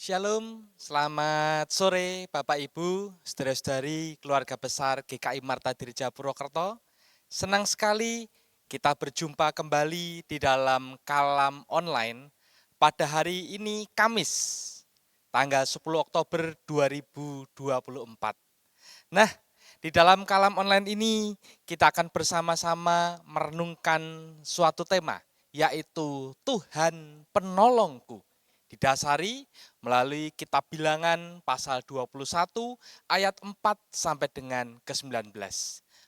Shalom, selamat sore Bapak Ibu, saudara-saudari keluarga besar GKI Marta Dirja Purwokerto. Senang sekali kita berjumpa kembali di dalam kalam online pada hari ini Kamis, tanggal 10 Oktober 2024. Nah, di dalam kalam online ini kita akan bersama-sama merenungkan suatu tema, yaitu Tuhan penolongku. Didasari melalui kitab Bilangan pasal 21 ayat 4 sampai dengan ke-19.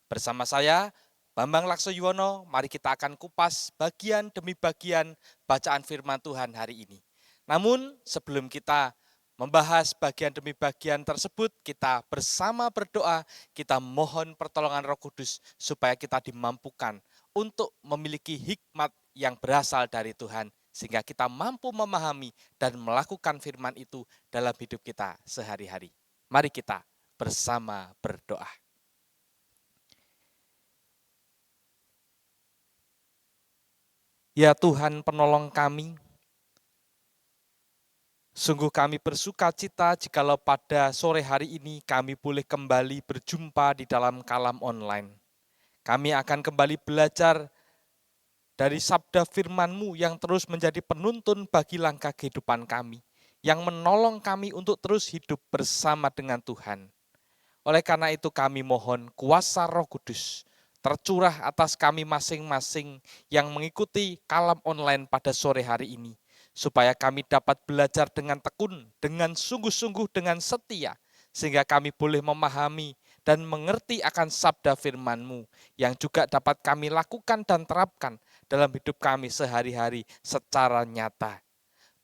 Bersama saya Bambang Laksoyuwono, mari kita akan kupas bagian demi bagian bacaan firman Tuhan hari ini. Namun sebelum kita membahas bagian demi bagian tersebut, kita bersama berdoa, kita mohon pertolongan Roh Kudus supaya kita dimampukan untuk memiliki hikmat yang berasal dari Tuhan, sehingga kita mampu memahami dan melakukan firman itu dalam hidup kita sehari-hari. Mari kita bersama berdoa. Ya Tuhan penolong kami, sungguh kami bersuka cita jikalau pada sore hari ini kami boleh kembali berjumpa di dalam kalam online. Kami akan kembali belajar dari sabda firman-Mu yang terus menjadi penuntun bagi langkah kehidupan kami, yang menolong kami untuk terus hidup bersama dengan Tuhan. Oleh karena itu kami mohon kuasa Roh Kudus tercurah atas kami masing-masing yang mengikuti kalam online pada sore hari ini, supaya kami dapat belajar dengan tekun, dengan sungguh-sungguh, dengan setia, sehingga kami boleh memahami dan mengerti akan sabda firman-Mu yang juga dapat kami lakukan dan terapkan dalam hidup kami sehari-hari secara nyata.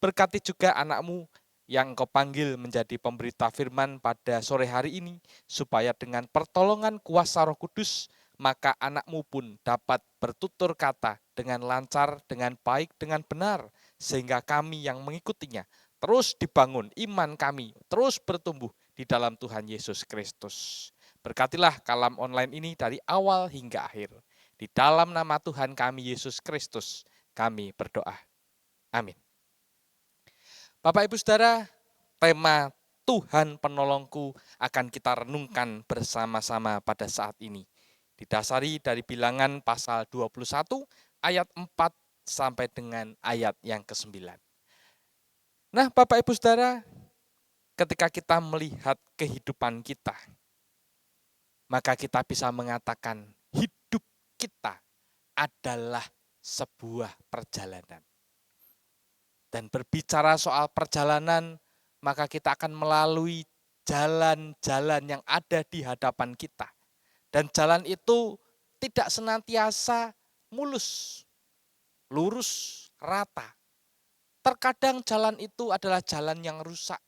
Berkati juga anak-Mu yang Engkau panggil menjadi pemberita firman pada sore hari ini, supaya dengan pertolongan kuasa Roh Kudus, maka anak-Mu pun dapat bertutur kata dengan lancar, dengan baik, dengan benar, sehingga kami yang mengikutinya terus dibangun, iman kami terus bertumbuh di dalam Tuhan Yesus Kristus. Berkatilah kalam online ini dari awal hingga akhir. Di dalam nama Tuhan kami Yesus Kristus, kami berdoa. Amin. Bapak Ibu Saudara, tema Tuhan penolongku akan kita renungkan bersama-sama pada saat ini. Didasari dari Bilangan pasal 21 ayat 4 sampai dengan ayat yang ke-9. Nah, Bapak Ibu Saudara, ketika kita melihat kehidupan kita, maka kita bisa mengatakan hidup kita adalah sebuah perjalanan. Dan berbicara soal perjalanan, maka kita akan melalui jalan-jalan yang ada di hadapan kita. Dan jalan itu tidak senantiasa mulus, lurus, rata. Terkadang jalan itu adalah jalan yang rusak,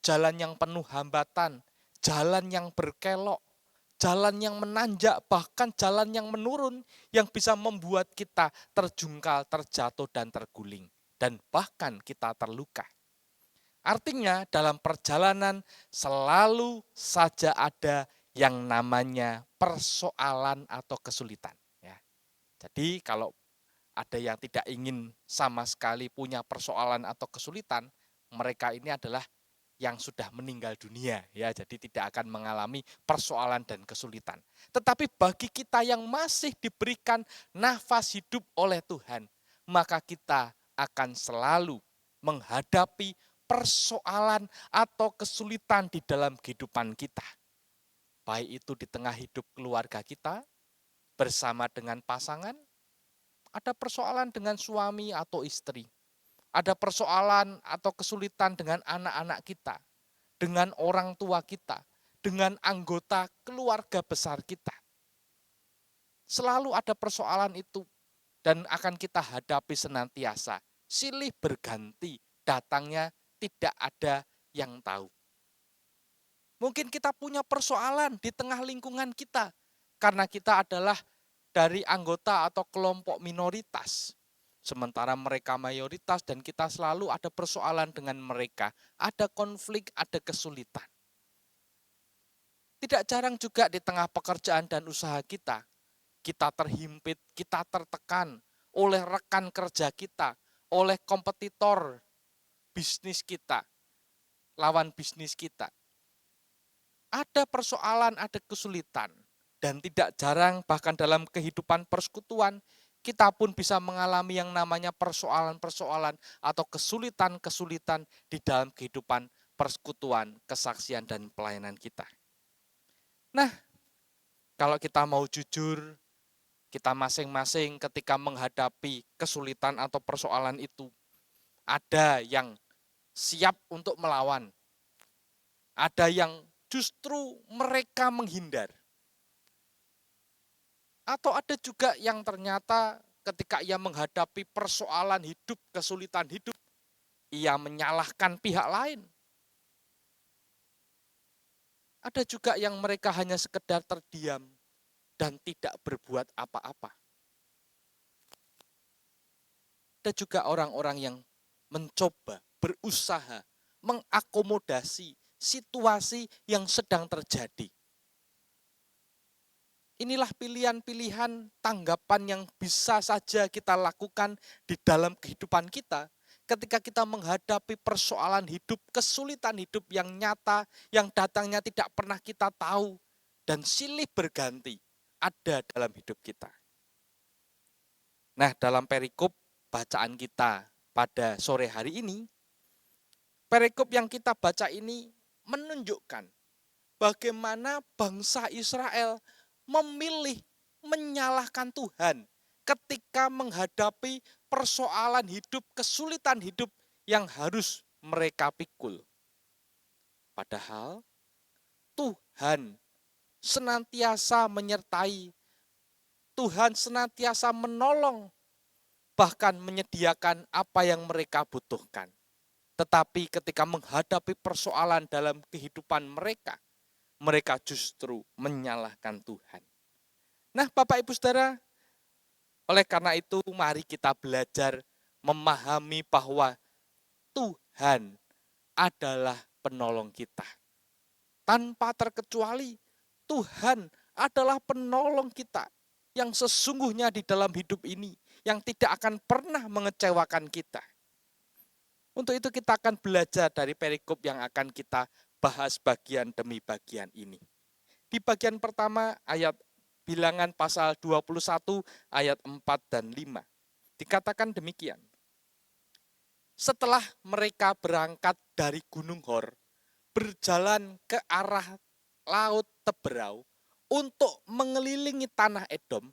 jalan yang penuh hambatan, jalan yang berkelok, jalan yang menanjak, bahkan jalan yang menurun, yang bisa membuat kita terjungkal, terjatuh, dan terguling. Dan bahkan kita terluka. Artinya dalam perjalanan selalu saja ada yang namanya persoalan atau kesulitan. Ya. Jadi kalau ada yang tidak ingin sama sekali punya persoalan atau kesulitan, mereka ini adalah yang sudah meninggal dunia, ya, jadi tidak akan mengalami persoalan dan kesulitan. Tetapi bagi kita yang masih diberikan nafas hidup oleh Tuhan, maka kita akan selalu menghadapi persoalan atau kesulitan di dalam kehidupan kita. Baik itu di tengah hidup keluarga kita, bersama dengan pasangan, ada persoalan dengan suami atau istri, ada persoalan atau kesulitan dengan anak-anak kita, dengan orang tua kita, dengan anggota keluarga besar kita. Selalu ada persoalan itu dan akan kita hadapi senantiasa. Silih berganti, datangnya tidak ada yang tahu. Mungkin kita punya persoalan di tengah lingkungan kita karena kita adalah dari anggota atau kelompok minoritas. Sementara mereka mayoritas dan kita selalu ada persoalan dengan mereka. Ada konflik, ada kesulitan. Tidak jarang juga di tengah pekerjaan dan usaha kita terhimpit, kita tertekan oleh rekan kerja kita, oleh kompetitor bisnis kita. lawan bisnis kita. Ada persoalan, ada kesulitan. Dan tidak jarang bahkan dalam kehidupan persekutuan, kita pun bisa mengalami yang namanya persoalan-persoalan atau kesulitan-kesulitan di dalam kehidupan persekutuan, kesaksian, dan pelayanan kita. Nah, kalau kita mau jujur, kita masing-masing ketika menghadapi kesulitan atau persoalan itu, ada yang siap untuk melawan, ada yang justru mereka menghindar. Atau ada juga yang ternyata ketika ia menghadapi persoalan hidup, kesulitan hidup, ia menyalahkan pihak lain. Ada juga yang mereka hanya sekedar terdiam dan tidak berbuat apa-apa. Ada juga orang-orang yang mencoba, berusaha, mengakomodasi situasi yang sedang terjadi. Inilah pilihan-pilihan tanggapan yang bisa saja kita lakukan di dalam kehidupan kita ketika kita menghadapi persoalan hidup, kesulitan hidup yang nyata, yang datangnya tidak pernah kita tahu, dan silih berganti ada dalam hidup kita. Nah, dalam perikop bacaan kita pada sore hari ini, perikop yang kita baca ini menunjukkan bagaimana bangsa Israel memilih menyalahkan Tuhan ketika menghadapi persoalan hidup, kesulitan hidup yang harus mereka pikul. Padahal Tuhan senantiasa menyertai, Tuhan senantiasa menolong, bahkan menyediakan apa yang mereka butuhkan. Tetapi ketika menghadapi persoalan dalam kehidupan mereka, mereka justru menyalahkan Tuhan. Nah, Bapak Ibu Saudara, oleh karena itu mari kita belajar memahami bahwa Tuhan adalah penolong kita. Tanpa terkecuali, Tuhan adalah penolong kita yang sesungguhnya di dalam hidup ini, yang tidak akan pernah mengecewakan kita. Untuk itu kita akan belajar dari perikop yang akan kita bahas bagian demi bagian ini. Di bagian pertama ayat Bilangan pasal 21 ayat 4 dan 5. Dikatakan demikian. Setelah mereka berangkat dari Gunung Hor, berjalan ke arah Laut Teberau untuk mengelilingi tanah Edom,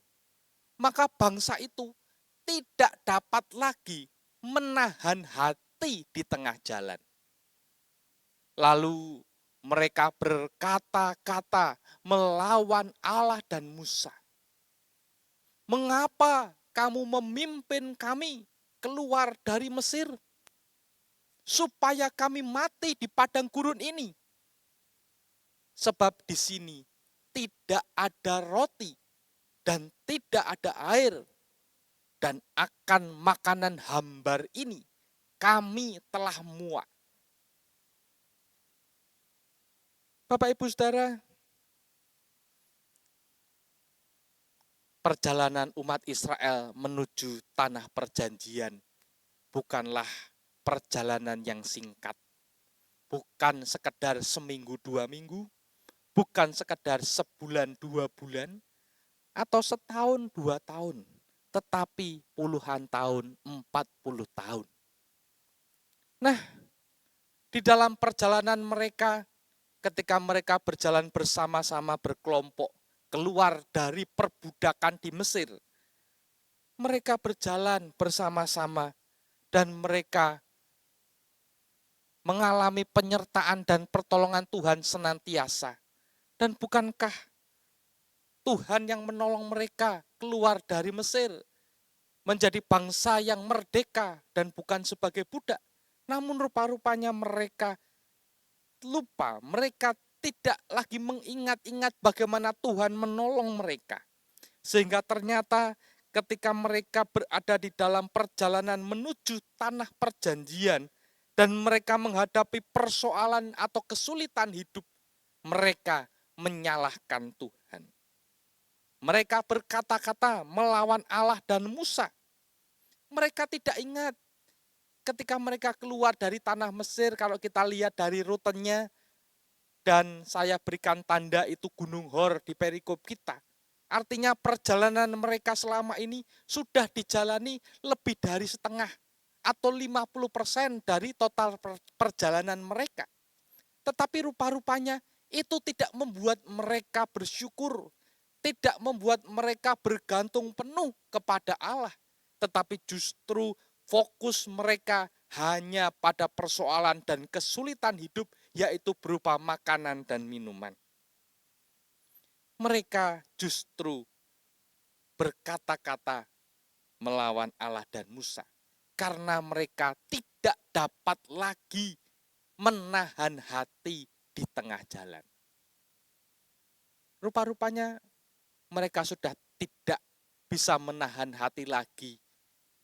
maka bangsa itu tidak dapat lagi menahan hati di tengah jalan. Lalu mereka berkata-kata melawan Allah dan Musa. Mengapa kamu memimpin kami keluar dari Mesir? Supaya kami mati di padang gurun ini. Sebab di sini tidak ada roti dan tidak ada air. Dan akan makanan hambar ini kami telah muak. Bapak Ibu Saudara, perjalanan umat Israel menuju tanah perjanjian bukanlah perjalanan yang singkat. Bukan sekedar seminggu 2 minggu, bukan sekedar sebulan 2 bulan, atau setahun 2 tahun, tetapi puluhan tahun, 40 tahun. Nah, di dalam perjalanan mereka, ketika mereka berjalan bersama-sama berkelompok, keluar dari perbudakan di Mesir, mereka berjalan bersama-sama dan mereka mengalami penyertaan dan pertolongan Tuhan senantiasa. Dan bukankah Tuhan yang menolong mereka keluar dari Mesir, menjadi bangsa yang merdeka dan bukan sebagai budak? Namun rupa-rupanya mereka lupa, mereka tidak lagi mengingat-ingat bagaimana Tuhan menolong mereka. Sehingga ternyata ketika mereka berada di dalam perjalanan menuju tanah perjanjian dan mereka menghadapi persoalan atau kesulitan hidup, mereka menyalahkan Tuhan. Mereka berkata-kata melawan Allah dan Musa. Mereka tidak ingat ketika mereka keluar dari tanah Mesir, kalau kita lihat dari rutenya, dan saya berikan tanda itu Gunung Hor di perikop kita. Artinya perjalanan mereka selama ini sudah dijalani lebih dari setengah atau 50% dari total perjalanan mereka. Tetapi rupa-rupanya itu tidak membuat mereka bersyukur, tidak membuat mereka bergantung penuh kepada Allah, tetapi justru fokus mereka hanya pada persoalan dan kesulitan hidup, yaitu berupa makanan dan minuman. Mereka justru berkata-kata melawan Allah dan Musa, karena mereka tidak dapat lagi menahan hati di tengah jalan. Rupa-rupanya mereka sudah tidak bisa menahan hati lagi,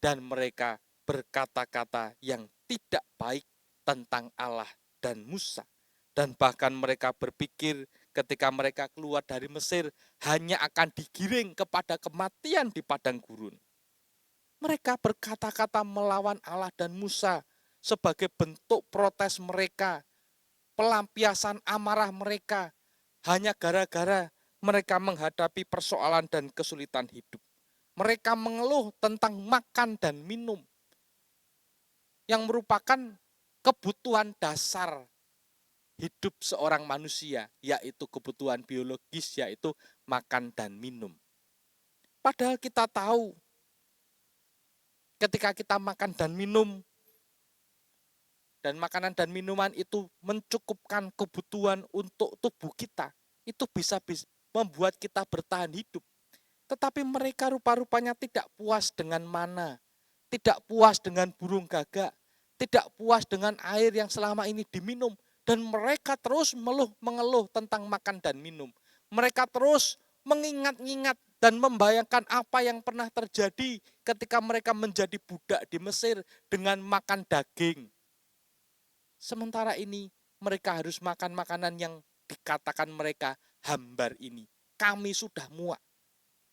dan mereka berkata-kata yang tidak baik tentang Allah dan Musa. Dan bahkan mereka berpikir ketika mereka keluar dari Mesir hanya akan digiring kepada kematian di padang gurun. Mereka berkata-kata melawan Allah dan Musa sebagai bentuk protes mereka, pelampiasan amarah mereka, hanya gara-gara mereka menghadapi persoalan dan kesulitan hidup. Mereka mengeluh tentang makan dan minum yang merupakan kebutuhan dasar hidup seorang manusia, yaitu kebutuhan biologis, yaitu makan dan minum. Padahal kita tahu ketika kita makan dan minum, dan makanan dan minuman itu mencukupkan kebutuhan untuk tubuh kita, itu bisa membuat kita bertahan hidup. Tetapi mereka rupa-rupanya tidak puas dengan mana, tidak puas dengan burung gagak, tidak puas dengan air yang selama ini diminum, dan mereka terus mengeluh tentang makan dan minum. Mereka terus mengingat-ingat dan membayangkan apa yang pernah terjadi ketika mereka menjadi budak di Mesir dengan makan daging. Sementara ini mereka harus makan makanan yang dikatakan mereka hambar ini. Kami sudah muak.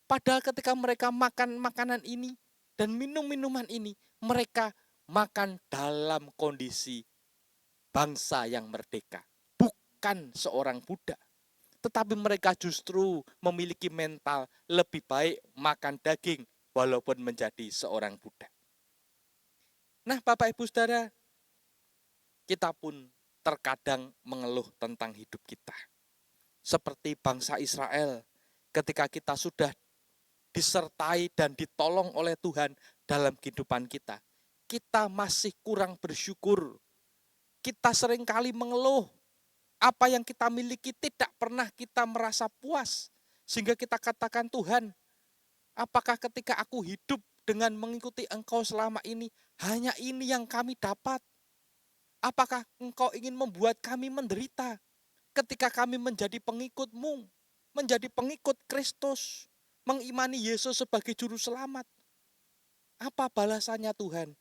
Padahal ketika mereka makan makanan ini dan minum minuman ini, mereka makan dalam kondisi bangsa yang merdeka, bukan seorang budak. Tetapi mereka justru memiliki mental lebih baik makan daging walaupun menjadi seorang budak. Nah, Bapak Ibu Saudara, kita pun terkadang mengeluh tentang hidup kita. Seperti bangsa Israel, ketika kita sudah disertai dan ditolong oleh Tuhan dalam kehidupan kita, kita masih kurang bersyukur. Kita seringkali mengeluh. Apa yang kita miliki tidak pernah kita merasa puas. Sehingga kita katakan, Tuhan, apakah ketika aku hidup dengan mengikuti Engkau selama ini, hanya ini yang kami dapat? Apakah Engkau ingin membuat kami menderita ketika kami menjadi pengikut-Mu, menjadi pengikut Kristus, mengimani Yesus sebagai juru selamat? Apa balasannya Tuhan?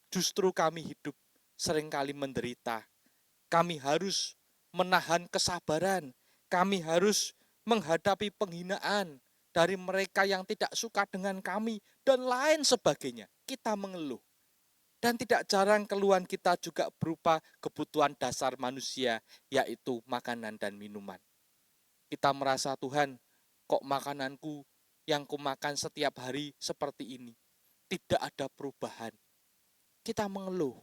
Justru kami hidup seringkali menderita. Kami harus menahan kesabaran. Kami harus menghadapi penghinaan dari mereka yang tidak suka dengan kami dan lain sebagainya. Kita mengeluh. Dan tidak jarang keluhan kita juga berupa kebutuhan dasar manusia, yaitu makanan dan minuman. Kita merasa, Tuhan, kok makananku yang kumakan setiap hari seperti ini? Tidak ada perubahan. Kita mengeluh.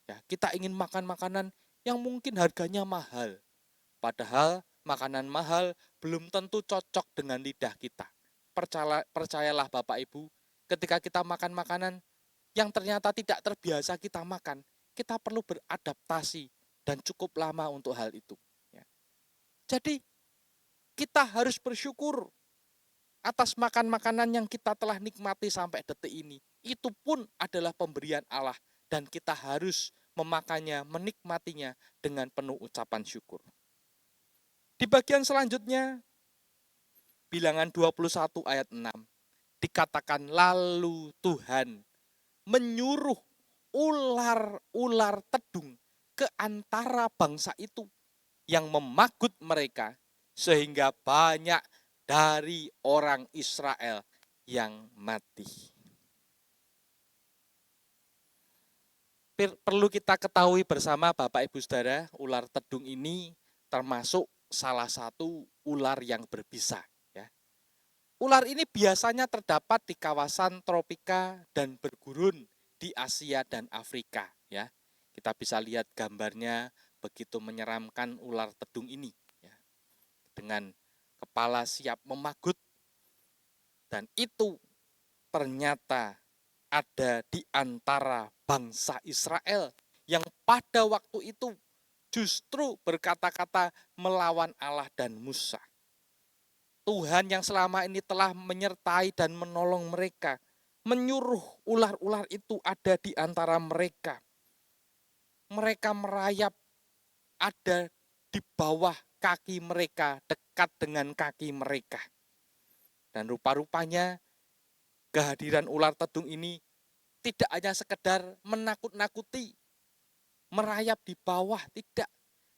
Ya, kita ingin makan makanan yang mungkin harganya mahal. Padahal makanan mahal belum tentu cocok dengan lidah kita. Percayalah Bapak Ibu, ketika kita makan makanan yang ternyata tidak terbiasa kita makan, kita perlu beradaptasi dan cukup lama untuk hal itu. Ya. Jadi kita harus bersyukur atas makanan yang kita telah nikmati sampai detik ini. Itu pun adalah pemberian Allah dan kita harus memakannya, menikmatinya dengan penuh ucapan syukur. Di bagian selanjutnya, Bilangan 21 ayat 6, dikatakan lalu Tuhan menyuruh ular-ular tedung ke antara bangsa itu yang memagut mereka, sehingga banyak dari orang Israel yang mati. Perlu kita ketahui bersama Bapak Ibu Saudara, ular tedung ini termasuk salah satu ular yang berbisa. Ya. Ular ini biasanya terdapat di kawasan tropika dan bergurun di Asia dan Afrika. Ya. Kita bisa lihat gambarnya begitu menyeramkan ular tedung ini. Ya. Dengan kepala siap memagut, dan itu ternyata ada di antara bangsa Israel yang pada waktu itu justru berkata-kata melawan Allah dan Musa. Tuhan yang selama ini telah menyertai dan menolong mereka, menyuruh ular-ular itu ada di antara mereka. Mereka merayap ada di bawah kaki mereka, dekat dengan kaki mereka. Dan rupa-rupanya kehadiran ular tedung ini tidak hanya sekedar menakut-nakuti, merayap di bawah, tidak.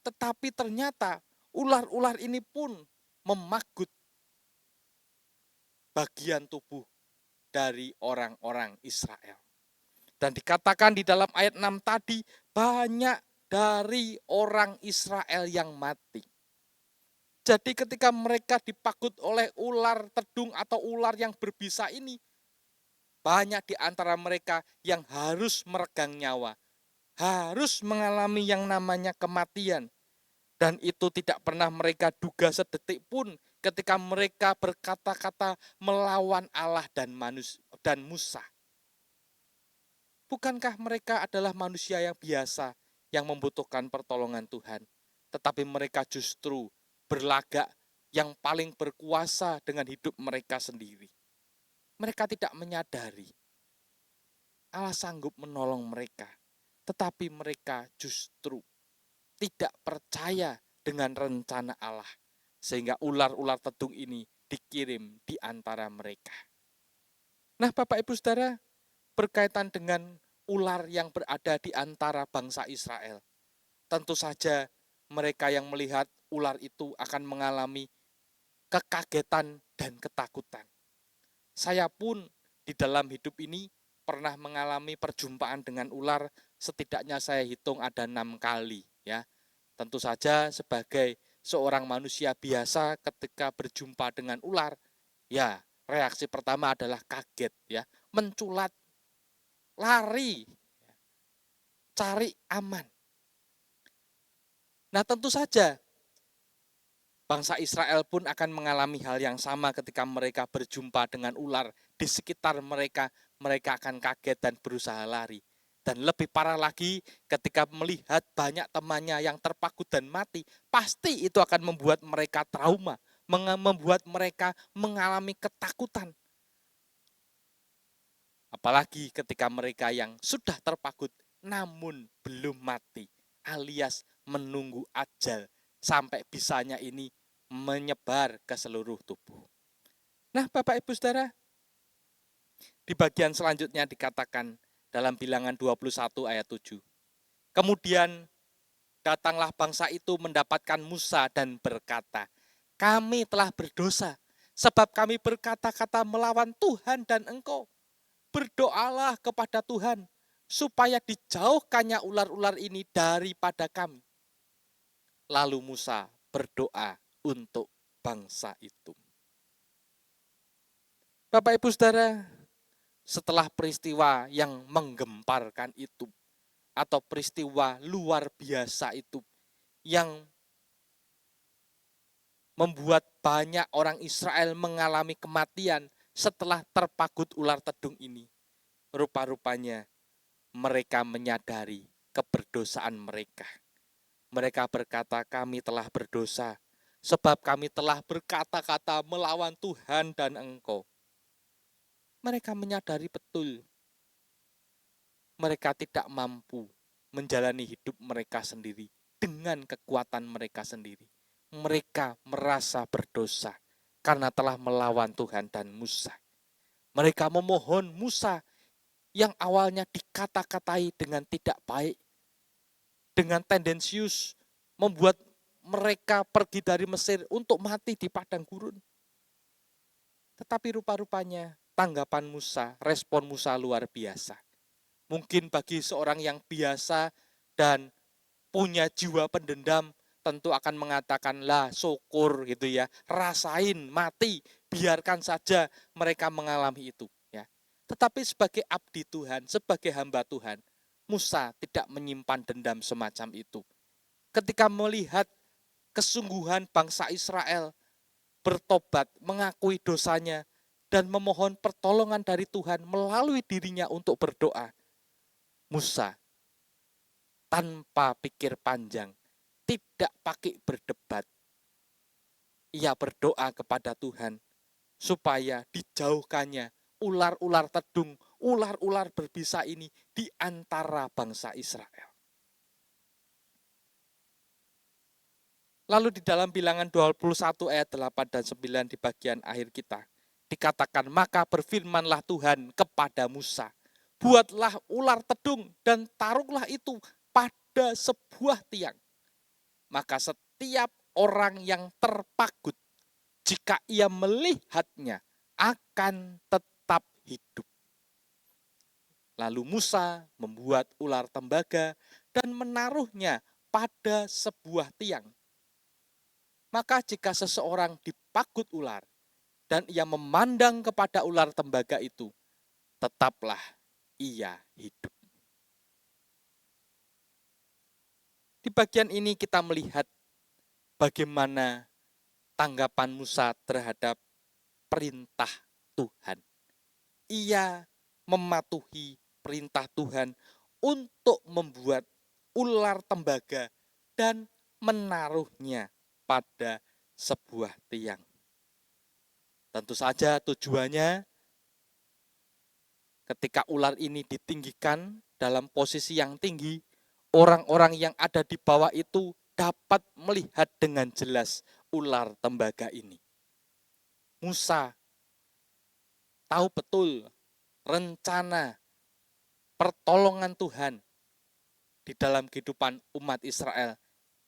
Tetapi ternyata ular-ular ini pun memagut bagian tubuh dari orang-orang Israel. Dan dikatakan di dalam ayat 6 tadi, banyak dari orang Israel yang mati. Jadi ketika mereka dipagut oleh ular tedung atau ular yang berbisa ini, banyak di antara mereka yang harus meregang nyawa, harus mengalami yang namanya kematian. Dan itu tidak pernah mereka duga sedetik pun ketika mereka berkata-kata melawan Allah dan Musa. Bukankah mereka adalah manusia yang biasa yang membutuhkan pertolongan Tuhan, tetapi mereka justru berlagak yang paling berkuasa dengan hidup mereka sendiri. Mereka tidak menyadari Allah sanggup menolong mereka, tetapi mereka justru tidak percaya dengan rencana Allah, sehingga ular-ular tedung ini dikirim di antara mereka. Nah, Bapak Ibu Saudara, berkaitan dengan ular yang berada di antara bangsa Israel, tentu saja mereka yang melihat ular itu akan mengalami kekagetan dan ketakutan. Saya pun di dalam hidup ini pernah mengalami perjumpaan dengan ular, setidaknya saya hitung ada 6 kali. Ya, tentu saja sebagai seorang manusia biasa ketika berjumpa dengan ular, ya reaksi pertama adalah kaget, ya, menculat, lari, cari aman. Nah, tentu saja bangsa Israel pun akan mengalami hal yang sama ketika mereka berjumpa dengan ular di sekitar mereka. Mereka akan kaget dan berusaha lari. Dan lebih parah lagi ketika melihat banyak temannya yang terpaku dan mati, pasti itu akan membuat mereka trauma, membuat mereka mengalami ketakutan. Apalagi ketika mereka yang sudah terpaku namun belum mati, alias menunggu ajal sampai bisanya ini menyebar ke seluruh tubuh. Nah, Bapak Ibu Saudara, di bagian selanjutnya dikatakan dalam Bilangan 21 ayat 7. Kemudian datanglah bangsa itu mendapatkan Musa dan berkata, kami telah berdosa sebab kami berkata-kata melawan Tuhan dan engkau. Berdoalah kepada Tuhan supaya dijauhkannya ular-ular ini daripada kami. Lalu Musa berdoa untuk bangsa itu. Bapak Ibu Saudara, setelah peristiwa yang menggemparkan itu, atau peristiwa luar biasa itu, yang membuat banyak orang Israel mengalami kematian setelah terpagut ular tedung ini, rupa-rupanya mereka menyadari keberdosaan mereka. Mereka berkata, kami telah berdosa, sebab kami telah berkata-kata melawan Tuhan dan engkau. Mereka menyadari betul mereka tidak mampu menjalani hidup mereka sendiri dengan kekuatan mereka sendiri. Mereka merasa berdosa karena telah melawan Tuhan dan Musa. Mereka memohon Musa yang awalnya dikata-katai dengan tidak baik, dengan tendensius, membuat mereka pergi dari Mesir untuk mati di padang gurun. Tetapi rupa-rupanya tanggapan Musa, respon Musa luar biasa. Mungkin bagi seorang yang biasa dan punya jiwa pendendam, tentu akan mengatakan, lah syukur gitu ya, rasain, mati, biarkan saja mereka mengalami itu. Ya. Tetapi sebagai abdi Tuhan, sebagai hamba Tuhan, Musa tidak menyimpan dendam semacam itu. Ketika melihat kesungguhan bangsa Israel bertobat, mengakui dosanya, dan memohon pertolongan dari Tuhan melalui dirinya untuk berdoa, Musa tanpa pikir panjang, tidak pakai berdebat, ia berdoa kepada Tuhan supaya dijauhkannya ular-ular tedung, ular-ular berbisa ini di antara bangsa Israel. Lalu di dalam Bilangan 21 ayat 8 dan 9 di bagian akhir kita, dikatakan, maka berfirmanlah Tuhan kepada Musa, buatlah ular tedung dan taruhlah itu pada sebuah tiang. Maka setiap orang yang terpagut, jika ia melihatnya, akan tetap hidup. Lalu Musa membuat ular tembaga dan menaruhnya pada sebuah tiang. Maka jika seseorang dipagut ular dan ia memandang kepada ular tembaga itu, tetaplah ia hidup. Di bagian ini kita melihat bagaimana tanggapan Musa terhadap perintah Tuhan. Ia mematuhi perintah Tuhan untuk membuat ular tembaga dan menaruhnya pada sebuah tiang. Tentu saja tujuannya ketika ular ini ditinggikan dalam posisi yang tinggi, orang-orang yang ada di bawah itu dapat melihat dengan jelas ular tembaga ini. Musa tahu betul rencana pertolongan Tuhan di dalam kehidupan umat Israel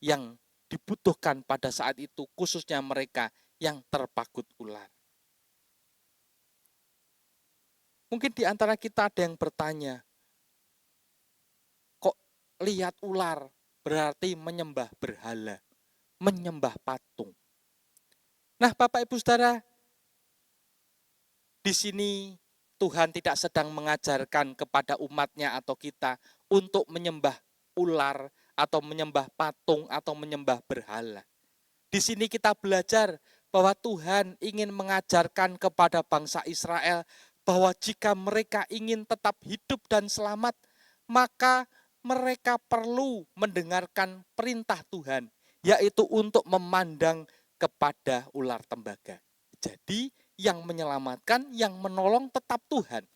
yang dibutuhkan pada saat itu, khususnya mereka yang terpagut ular. Mungkin di antara kita ada yang bertanya, kok lihat ular berarti menyembah berhala, menyembah patung. Nah, Bapak Ibu Saudara, di sini Tuhan tidak sedang mengajarkan kepada umatnya atau kita untuk menyembah ular atau menyembah patung atau menyembah berhala. Di sini kita belajar bahwa Tuhan ingin mengajarkan kepada bangsa Israel bahwa jika mereka ingin tetap hidup dan selamat, maka mereka perlu mendengarkan perintah Tuhan, yaitu untuk memandang kepada ular tembaga. Jadi yang menyelamatkan, yang menolong tetap Tuhan.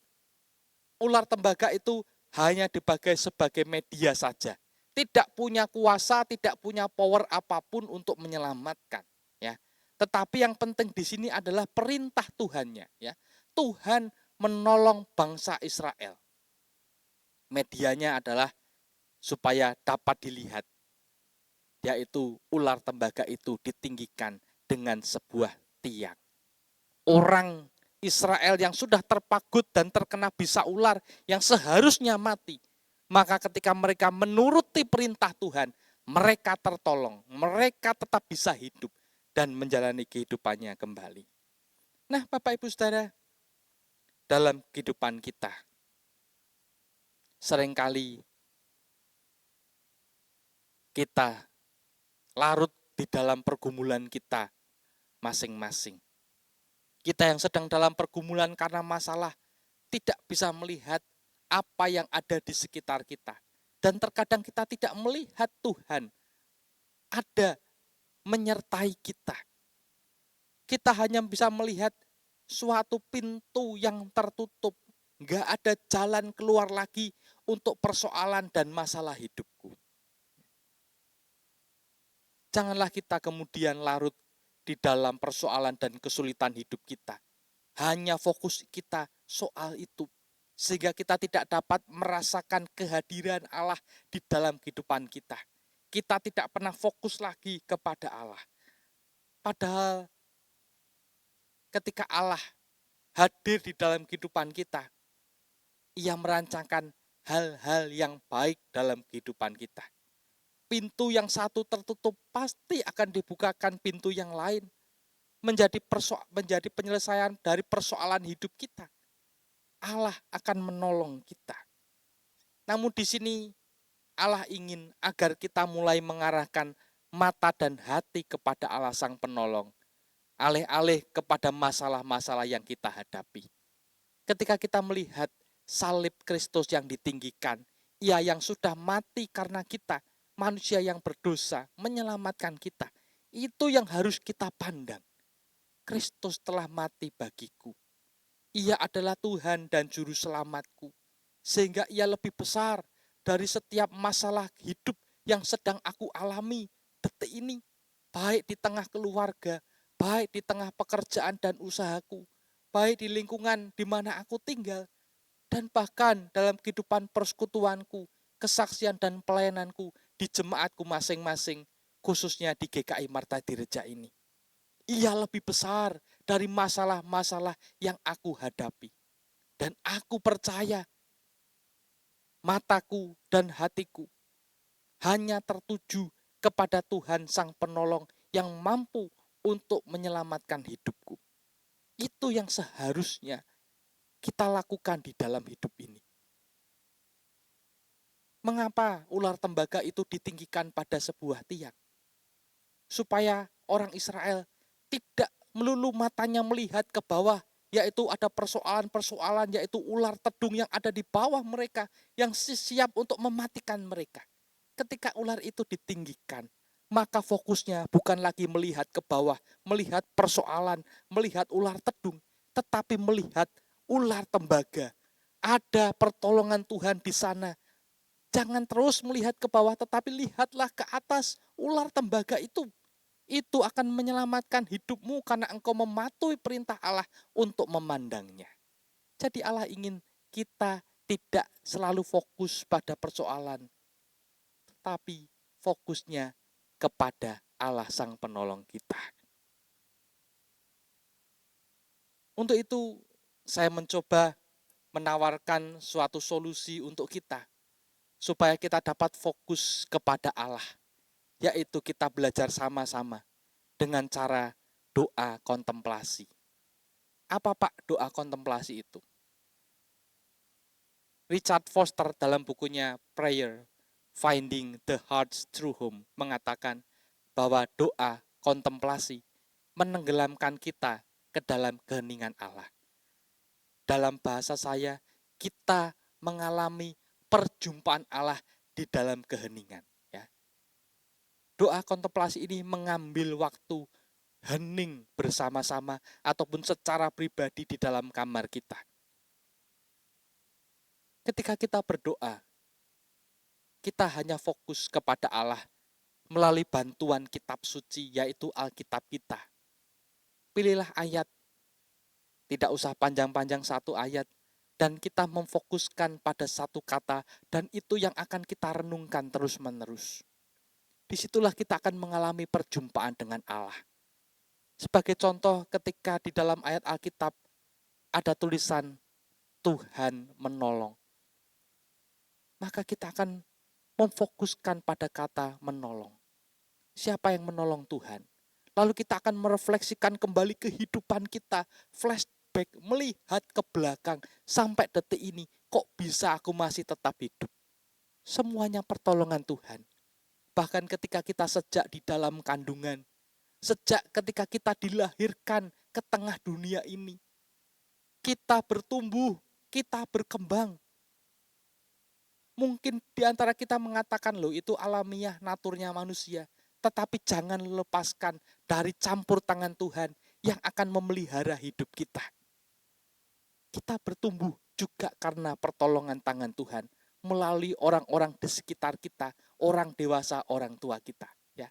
Ular tembaga itu hanya dipakai sebagai media saja. Tidak punya kuasa, tidak punya power apapun untuk menyelamatkan. Ya. Tetapi yang penting di sini adalah perintah Tuhannya. Ya. Tuhan menolong bangsa Israel. Medianya adalah supaya dapat dilihat. Yaitu ular tembaga itu ditinggikan dengan sebuah tiang. Orang Israel yang sudah terpagut dan terkena bisa ular yang seharusnya mati. Maka ketika mereka menuruti perintah Tuhan, mereka tertolong, mereka tetap bisa hidup dan menjalani kehidupannya kembali. Nah, Bapak Ibu Saudara, dalam kehidupan kita, seringkali kita larut di dalam pergumulan kita masing-masing. Kita yang sedang dalam pergumulan karena masalah tidak bisa melihat apa yang ada di sekitar kita. Dan terkadang kita tidak melihat Tuhan ada menyertai kita. Kita hanya bisa melihat suatu pintu yang tertutup. Nggak ada jalan keluar lagi untuk persoalan dan masalah hidupku. Janganlah kita kemudian larut di dalam persoalan dan kesulitan hidup kita. Hanya fokus kita soal itu. Sehingga kita tidak dapat merasakan kehadiran Allah di dalam kehidupan kita. Kita tidak pernah fokus lagi kepada Allah. Padahal ketika Allah hadir di dalam kehidupan kita, Ia merancangkan hal-hal yang baik dalam kehidupan kita. Pintu yang satu tertutup pasti akan dibukakan pintu yang lain. Menjadi penyelesaian dari persoalan hidup kita. Allah akan menolong kita. Namun di sini Allah ingin agar kita mulai mengarahkan mata dan hati kepada Allah Sang Penolong. Alih-alih kepada masalah-masalah yang kita hadapi. Ketika kita melihat salib Kristus yang ditinggikan, Ia yang sudah mati karena kita, manusia yang berdosa, menyelamatkan kita. Itu yang harus kita pandang. Kristus telah mati bagiku. Ia adalah Tuhan dan Juru Selamatku. Sehingga Ia lebih besar dari setiap masalah hidup yang sedang aku alami detik ini. Baik di tengah keluarga, baik di tengah pekerjaan dan usahaku, baik di lingkungan di mana aku tinggal, dan bahkan dalam kehidupan persekutuanku, kesaksian dan pelayananku di jemaatku masing-masing, khususnya di GKI Marta Direja ini. Ia lebih besar dari masalah-masalah yang aku hadapi. Dan aku percaya mataku dan hatiku hanya tertuju kepada Tuhan Sang Penolong yang mampu untuk menyelamatkan hidupku. Itu yang seharusnya kita lakukan di dalam hidup ini. Mengapa ular tembaga itu ditinggikan pada sebuah tiang? Supaya orang Israel tidak melulu matanya melihat ke bawah, yaitu ada persoalan-persoalan, yaitu ular tedung yang ada di bawah mereka, yang siap untuk mematikan mereka. Ketika ular itu ditinggikan, maka fokusnya bukan lagi melihat ke bawah, melihat persoalan, melihat ular tedung, tetapi melihat ular tembaga. Ada pertolongan Tuhan di sana. Jangan terus melihat ke bawah, tetapi lihatlah ke atas. Ular tembaga itu akan menyelamatkan hidupmu karena engkau mematuhi perintah Allah untuk memandangnya. Jadi Allah ingin kita tidak selalu fokus pada persoalan, tetapi fokusnya kepada Allah Sang Penolong kita. Untuk itu, saya mencoba menawarkan suatu solusi untuk kita, supaya kita dapat fokus kepada Allah, yaitu kita belajar sama-sama dengan cara doa kontemplasi. Apa Pak doa kontemplasi itu? Richard Foster dalam bukunya Prayer, Finding the Heart's True Home mengatakan bahwa doa kontemplasi menenggelamkan kita ke dalam keheningan Allah. Dalam bahasa saya, kita mengalami perjumpaan Allah di dalam keheningan. Ya. Doa kontemplasi ini mengambil waktu hening bersama-sama ataupun secara pribadi di dalam kamar kita. Ketika kita berdoa, kita hanya fokus kepada Allah melalui bantuan kitab suci, yaitu Alkitab kita. Pilihlah ayat, tidak usah panjang-panjang satu ayat, dan kita memfokuskan pada satu kata, dan itu yang akan kita renungkan terus-menerus. Disitulah kita akan mengalami perjumpaan dengan Allah. Sebagai contoh, ketika di dalam ayat Alkitab ada tulisan Tuhan menolong, maka kita akan memfokuskan pada kata menolong. Siapa yang menolong Tuhan? Lalu kita akan merefleksikan kembali kehidupan kita, flashback, melihat ke belakang, sampai detik ini, kok bisa aku masih tetap hidup? Semuanya pertolongan Tuhan. Bahkan ketika kita sejak di dalam kandungan, sejak ketika kita dilahirkan ke tengah dunia ini, kita bertumbuh, kita berkembang. Mungkin di antara kita mengatakan loh itu alamiah naturnya manusia. Tetapi jangan lepaskan dari campur tangan Tuhan yang akan memelihara hidup kita. Kita bertumbuh juga karena pertolongan tangan Tuhan melalui orang-orang di sekitar kita, orang dewasa, orang tua kita. Ya.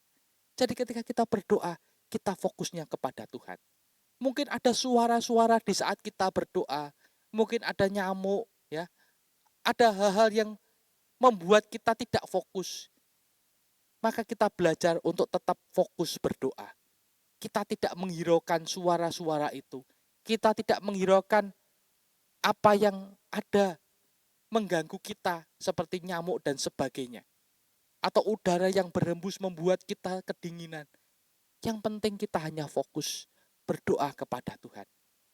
Jadi ketika kita berdoa, kita fokusnya kepada Tuhan. Mungkin ada suara-suara di saat kita berdoa, mungkin ada nyamuk, ya, ada hal-hal yang membuat kita tidak fokus. Maka kita belajar untuk tetap fokus berdoa. Kita tidak menghiraukan suara-suara itu. Kita tidak menghiraukan apa yang ada. mengganggu kita seperti nyamuk dan sebagainya. Atau udara yang berhembus membuat kita kedinginan. Yang penting kita hanya fokus berdoa kepada Tuhan.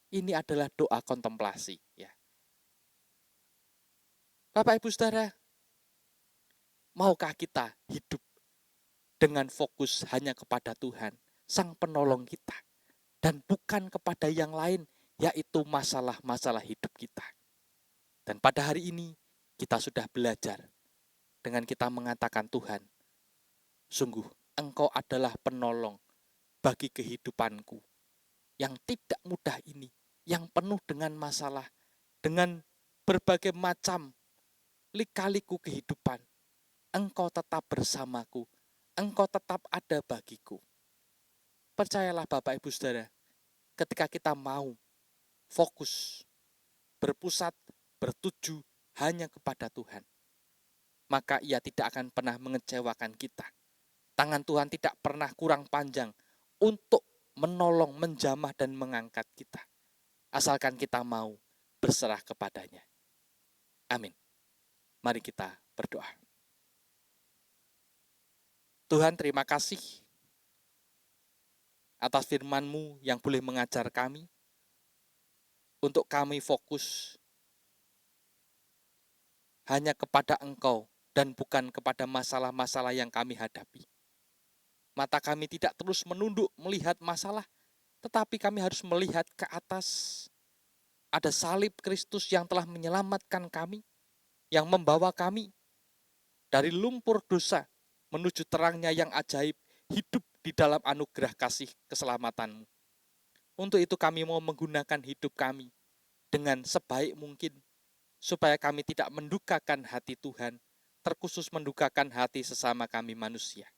Ini adalah doa kontemplasi. Ya. Bapak Ibu Saudara, maukah kita hidup dengan fokus hanya kepada Tuhan, Sang Penolong kita, dan bukan kepada yang lain, yaitu masalah-masalah hidup kita. Dan pada hari ini, kita sudah belajar dengan kita mengatakan, Tuhan, sungguh Engkau adalah penolong bagi kehidupanku yang tidak mudah ini, yang penuh dengan masalah, dengan berbagai macam lika-liku kehidupan. Engkau tetap bersamaku, Engkau tetap ada bagiku. Percayalah Bapak Ibu Saudara, ketika kita mau fokus, berpusat, bertuju hanya kepada Tuhan, maka Ia tidak akan pernah mengecewakan kita. Tangan Tuhan tidak pernah kurang panjang untuk menolong, menjamah, dan mengangkat kita. Asalkan kita mau berserah kepadanya. Amin. Mari kita berdoa. Tuhan, terima kasih atas firman-Mu yang boleh mengajar kami, untuk kami fokus hanya kepada Engkau dan bukan kepada masalah-masalah yang kami hadapi. Mata kami tidak terus menunduk melihat masalah, tetapi kami harus melihat ke atas. Ada salib Kristus yang telah menyelamatkan kami, yang membawa kami dari lumpur dosa menuju terangnya yang ajaib, hidup di dalam anugerah kasih keselamatan-Mu. Untuk itu kami mau menggunakan hidup kami dengan sebaik mungkin, supaya kami tidak mendukakan hati Tuhan, terkhusus mendukakan hati sesama kami manusia.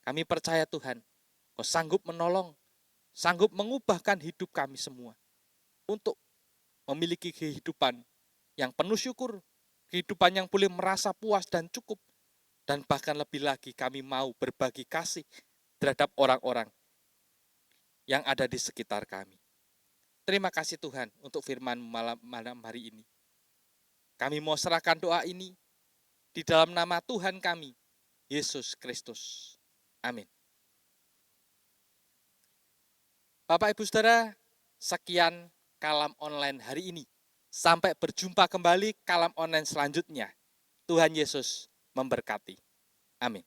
Kami percaya Tuhan, Kau sanggup menolong, sanggup mengubahkan hidup kami semua, untuk memiliki kehidupan yang penuh syukur, kehidupan yang boleh merasa puas dan cukup, dan bahkan lebih lagi kami mau berbagi kasih terhadap orang-orang yang ada di sekitar kami. Terima kasih Tuhan untuk firman malam hari ini. Kami mau serahkan doa ini di dalam nama Tuhan kami, Yesus Kristus. Amin. Bapak Ibu Saudara, sekian kalam online hari ini. Sampai berjumpa kembali kalam online selanjutnya. Tuhan Yesus memberkati. Amin.